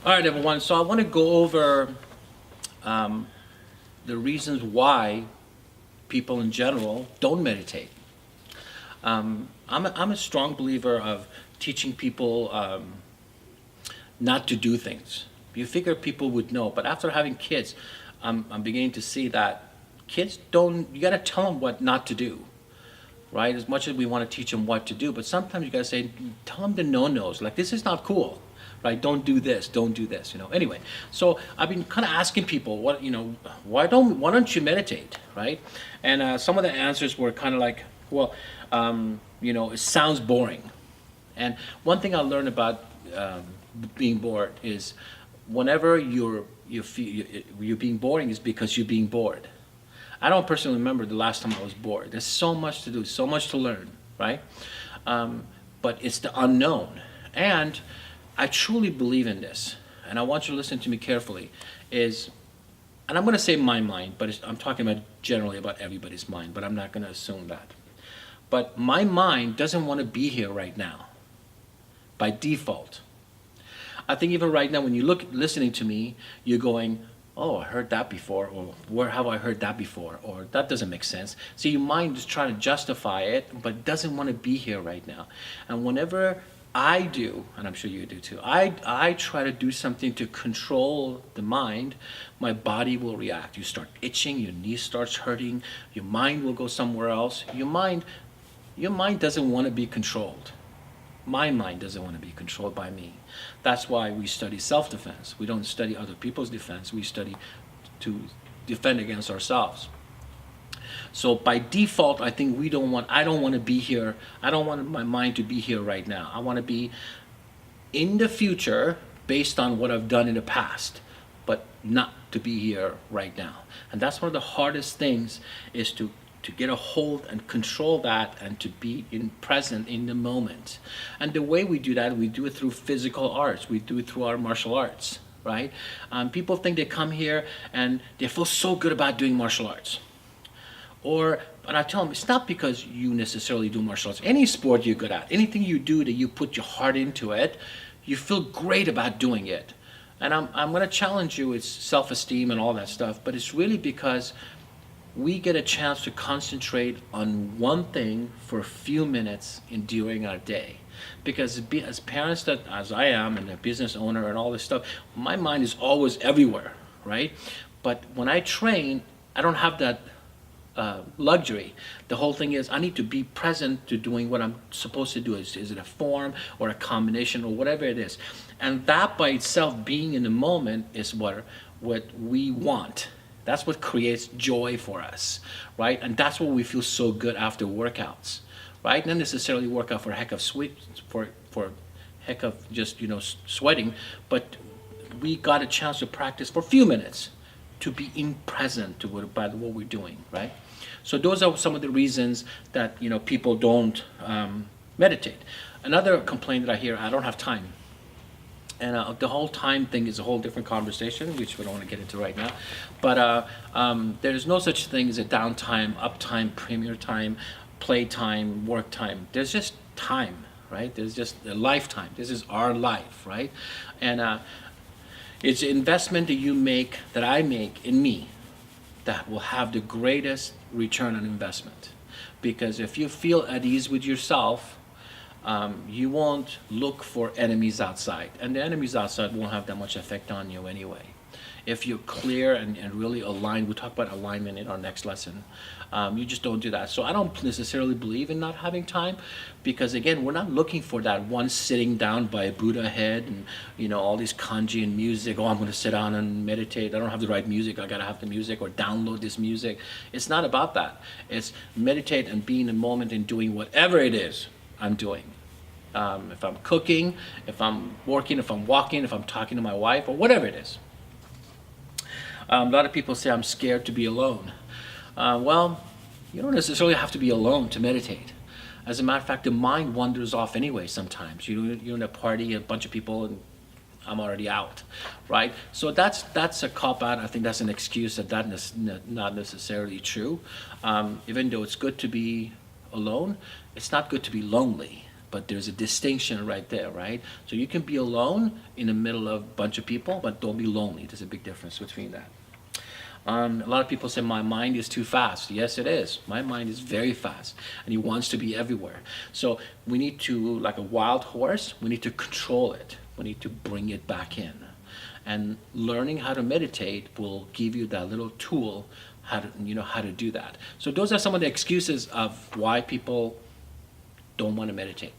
All right, everyone. So I want to go over um, the reasons why people in general don't meditate. I'm a strong believer of teaching people not to do things. You figure people would know, but after having kids, I'm beginning to see that kids don't, you got to tell them what not to do, right? As much as we want to teach them what to do, but sometimes you got to say, tell them the no-nos, like this is not cool, right? Don't do this, don't do this, Anyway, so I've been kind of asking people, why don't you meditate, right? And some of the answers were kind of like, well, it sounds boring. And one thing I learned about being bored is whenever you're being boring is because you're being bored. I don't personally remember the last time I was bored. There's so much to do, so much to learn, right? But it's the unknown. And I truly believe in this, and I want you to listen to me carefully, and I'm going to say my mind, but I'm talking about generally about everybody's mind, but I'm not going to assume that. But my mind doesn't want to be here right now, by default. I think even right now when you listening to me, you're going, oh, I heard that before, or where have I heard that before, or that doesn't make sense. So your mind is trying to justify it, but doesn't want to be here right now. And whenever I do, and I'm sure you do too, I try to do something to control the mind, my body will react. You start itching, your knee starts hurting, your mind will go somewhere else. Your mind doesn't want to be controlled. My mind doesn't want to be controlled by me. That's why we study self-defense. We don't study other people's defense. We study to defend against ourselves. So by default, I think I don't want to be here. I don't want my mind to be here right now. I want to be in the future based on what I've done in the past, but not to be here right now. And that's one of the hardest things is to get a hold and control that and to be present in the moment. And the way we do that, we do it through physical arts. We do it through our martial arts, right? People think they come here and they feel so good about doing martial arts. And I tell them, it's not because you necessarily do martial arts. Any sport you're good at, anything you do that you put your heart into it, you feel great about doing it. And I'm going to challenge you, it's self-esteem and all that stuff, but it's really because we get a chance to concentrate on one thing for a few minutes during our day. Because as parents, as I am, and a business owner and all this stuff, my mind is always everywhere, right? But when I train, I don't have that luxury. The whole thing is I need to be present to doing what I'm supposed to do. Is it a form or a combination or whatever it is? And that by itself, being in the moment, is what we want. That's what creates joy for us, right? And that's what we feel so good after workouts, right? Not necessarily workout for heck of heck of just sweating, but we got a chance to practice for a few minutes to be in present to what we're doing, right? So those are some of the reasons that people don't meditate. Another complaint that I hear, I don't have time. And the whole time thing is a whole different conversation, which we don't want to get into right now. But there's no such thing as a downtime, uptime, premier time, playtime, work time. There's just time, right? There's just a lifetime. This is our life, right? And it's an investment that I make in me, that will have the greatest return on investment. Because if you feel at ease with yourself, you won't look for enemies outside, and the enemies outside won't have that much effect on you anyway. If you're clear and really aligned, we'll talk about alignment in our next lesson. You just don't do that. So I don't necessarily believe in not having time, because again, we're not looking for that one sitting down by a Buddha head and all these kanji and music. Oh, I'm going to sit down and meditate. I don't have the right music. I got to have the music or download this music. It's not about that. It's meditate and be in the moment and doing whatever it is I'm doing. If I'm cooking, if I'm working, if I'm walking, if I'm talking to my wife, or whatever it is. A lot of people say I'm scared to be alone. Well, you don't necessarily have to be alone to meditate. As a matter of fact, the mind wanders off anyway sometimes. You're in a party, a bunch of people, and I'm already out, right? So that's a cop-out. I think that's an excuse that's not necessarily true. Even though it's good to be alone, it's not good to be lonely. But there's a distinction right there, right? So you can be alone in the middle of a bunch of people, but don't be lonely. There's a big difference between that. A lot of people say my mind is too fast. Yes, it is. My mind is very fast, and he wants to be everywhere. So we need to, like a wild horse, we need to control it. We need to bring it back in. And learning how to meditate will give you that little tool how to do that. So those are some of the excuses of why people don't want to meditate.